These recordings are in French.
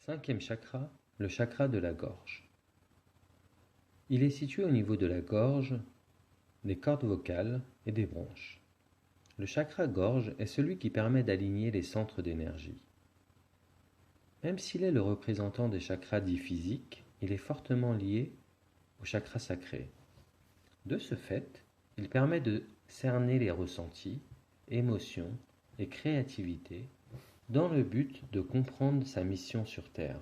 Cinquième chakra, le chakra de la gorge. Il est situé au niveau de la gorge, des cordes vocales et des bronches. Le chakra gorge est celui qui permet d'aligner les centres d'énergie. Même s'il est le représentant des chakras dits physiques, il est fortement lié au chakra sacré. De ce fait, il permet de cerner les ressentis, émotions et créativité dans le but de comprendre sa mission sur Terre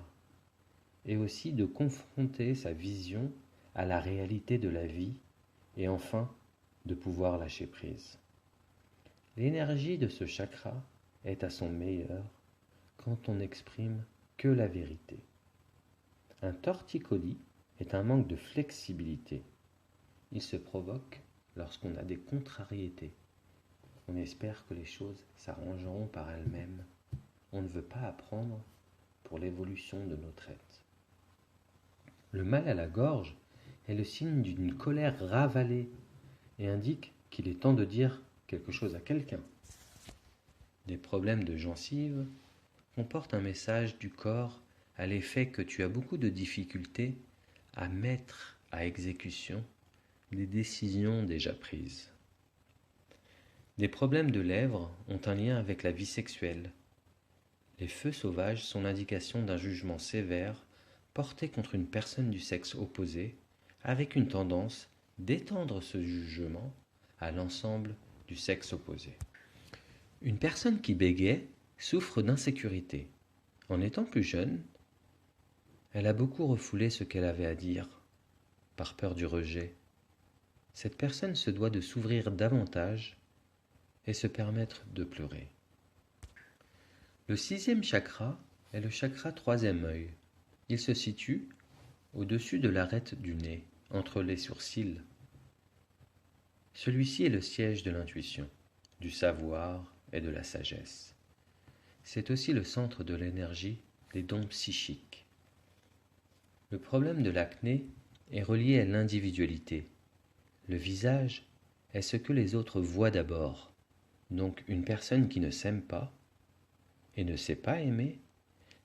et aussi de confronter sa vision à la réalité de la vie et enfin de pouvoir lâcher prise. L'énergie de ce chakra est à son meilleur quand on n'exprime que la vérité. Un torticolis est un manque de flexibilité. Il se provoque lorsqu'on a des contrariétés. On espère que les choses s'arrangeront par elles-mêmes. On ne veut pas apprendre pour l'évolution de notre être. Le mal à la gorge est le signe d'une colère ravalée et indique qu'il est temps de dire quelque chose à quelqu'un. Des problèmes de gencives comportent un message du corps à l'effet que tu as beaucoup de difficultés à mettre à exécution des décisions déjà prises. Des problèmes de lèvres ont un lien avec la vie sexuelle. Les feux sauvages sont l'indication d'un jugement sévère porté contre une personne du sexe opposé, avec une tendance d'étendre ce jugement à l'ensemble du sexe opposé. Une personne qui bégaie souffre d'insécurité. En étant plus jeune, elle a beaucoup refoulé ce qu'elle avait à dire, par peur du rejet. Cette personne se doit de s'ouvrir davantage et se permettre de pleurer. Le sixième chakra est le chakra troisième œil. Il se situe au-dessus de l'arête du nez, entre les sourcils. Celui-ci est le siège de l'intuition, du savoir et de la sagesse. C'est aussi le centre de l'énergie des dons psychiques. Le problème de l'acné est relié à l'individualité. Le visage est ce que les autres voient d'abord. Donc une personne qui ne s'aime pas et ne sait pas aimer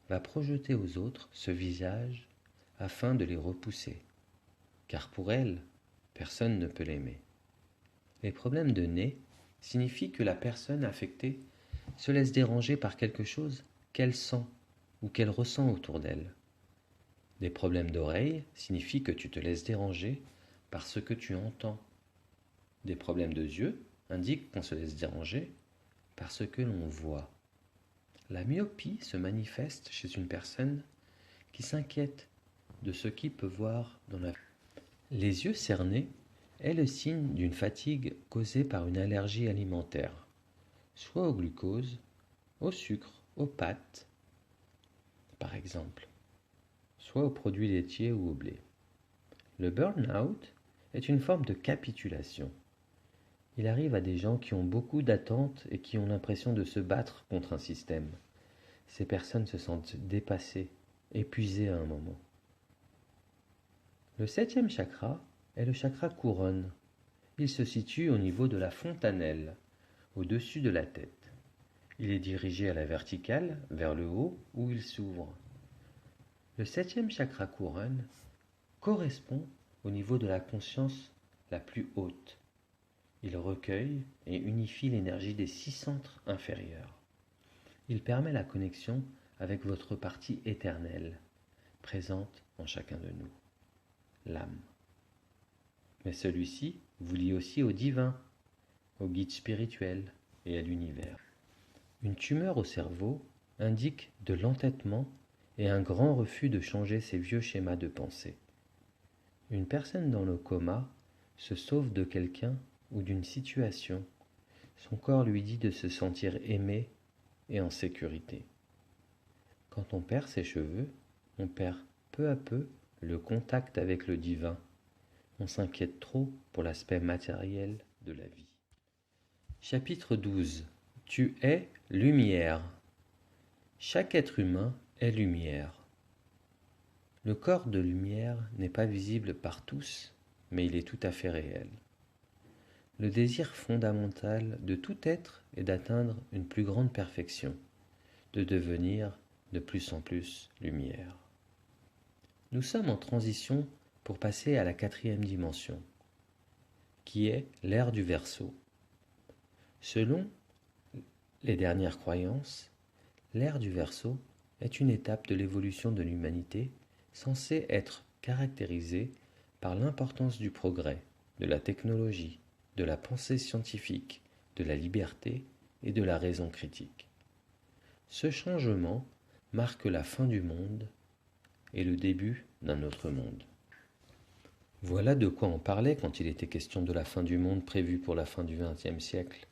va projeter aux autres ce visage afin de les repousser, car pour elle, personne ne peut l'aimer. Les problèmes de nez signifient que la personne affectée se laisse déranger par quelque chose qu'elle sent ou qu'elle ressent autour d'elle. Les problèmes d'oreille signifient que tu te laisses déranger par ce que tu entends. Des problèmes de yeux indiquent qu'on se laisse déranger par ce que l'on voit. La myopie se manifeste chez une personne qui s'inquiète de ce qu'il peut voir dans la vie. Les yeux cernés est le signe d'une fatigue causée par une allergie alimentaire, soit au glucose, au sucre, aux pâtes, par exemple, soit aux produits laitiers ou au blé. Le burn-out est une forme de capitulation. Il arrive à des gens qui ont beaucoup d'attentes et qui ont l'impression de se battre contre un système. Ces personnes se sentent dépassées, épuisées à un moment. Le septième chakra est le chakra couronne. Il se situe au niveau de la fontanelle, au-dessus de la tête. Il est dirigé à la verticale, vers le haut, où il s'ouvre. Le septième chakra couronne correspond au niveau de la conscience la plus haute. Il recueille et unifie l'énergie des 6 centres inférieurs. Il permet la connexion avec votre partie éternelle, présente en chacun de nous, l'âme. Mais celui-ci vous lie aussi au divin, au guide spirituel et à l'univers. Une tumeur au cerveau indique de l'entêtement et un grand refus de changer ses vieux schémas de pensée. Une personne dans le coma se sauve de quelqu'un ou d'une situation. Son corps lui dit de se sentir aimé et en sécurité. Quand on perd ses cheveux, on perd peu à peu le contact avec le divin. On s'inquiète trop pour l'aspect matériel de la vie. Chapitre 12. Tu es lumière. Chaque être humain est lumière. Le corps de lumière n'est pas visible par tous, mais il est tout à fait réel. Le désir fondamental de tout être est d'atteindre une plus grande perfection, de devenir de plus en plus lumière. Nous sommes en transition pour passer à la 4e dimension, qui est l'ère du Verseau. Selon les dernières croyances, l'ère du Verseau est une étape de l'évolution de l'humanité censée être caractérisée par l'importance du progrès, de la technologie, de la pensée scientifique, de la liberté et de la raison critique. Ce changement marque la fin du monde et le début d'un autre monde. Voilà de quoi on parlait quand il était question de la fin du monde prévue pour la fin du XXe siècle.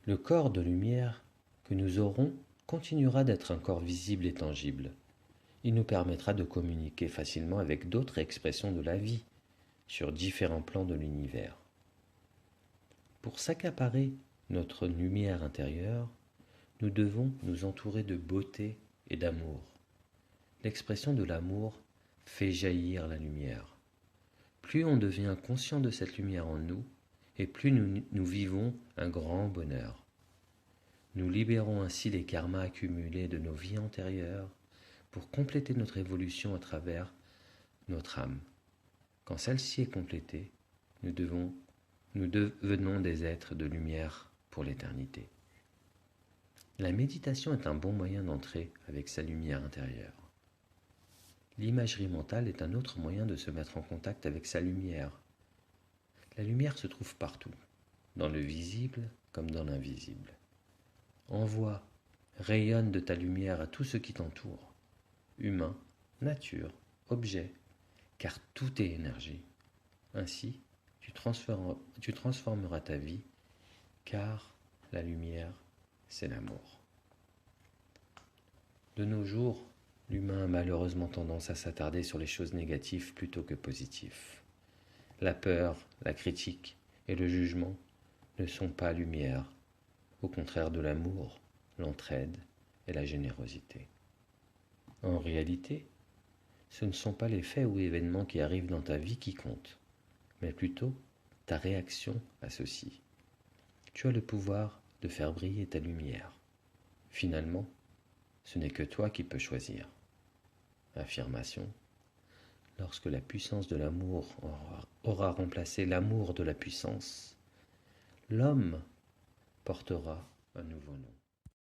Le corps de lumière que nous aurons continuera d'être un corps visible et tangible. Il nous permettra de communiquer facilement avec d'autres expressions de la vie sur différents plans de l'univers. Pour s'accaparer notre lumière intérieure, nous devons nous entourer de beauté et d'amour. L'expression de l'amour fait jaillir la lumière. Plus on devient conscient de cette lumière en nous, et plus nous vivons un grand bonheur. Nous libérons ainsi les karmas accumulés de nos vies antérieures pour compléter notre évolution à travers notre âme. Quand celle-ci est complétée, nous devenons des êtres de lumière pour l'éternité. La méditation est un bon moyen d'entrer avec sa lumière intérieure. L'imagerie mentale est un autre moyen de se mettre en contact avec sa lumière. La lumière se trouve partout, dans le visible comme dans l'invisible. Envoie, rayonne de ta lumière à tout ce qui t'entoure, humain, nature, objet, car tout est énergie. Ainsi, tu transformeras ta vie, car la lumière, c'est l'amour. De nos jours, l'humain a malheureusement tendance à s'attarder sur les choses négatives plutôt que positives. La peur, la critique et le jugement ne sont pas lumière, au contraire de l'amour, l'entraide et la générosité. En réalité, ce ne sont pas les faits ou événements qui arrivent dans ta vie qui comptent, mais plutôt ta réaction à ceux-ci. Tu as le pouvoir de faire briller ta lumière. Finalement, ce n'est que toi qui peux choisir. Affirmation. Lorsque la puissance de l'amour aura remplacé l'amour de la puissance, l'homme portera un nouveau nom.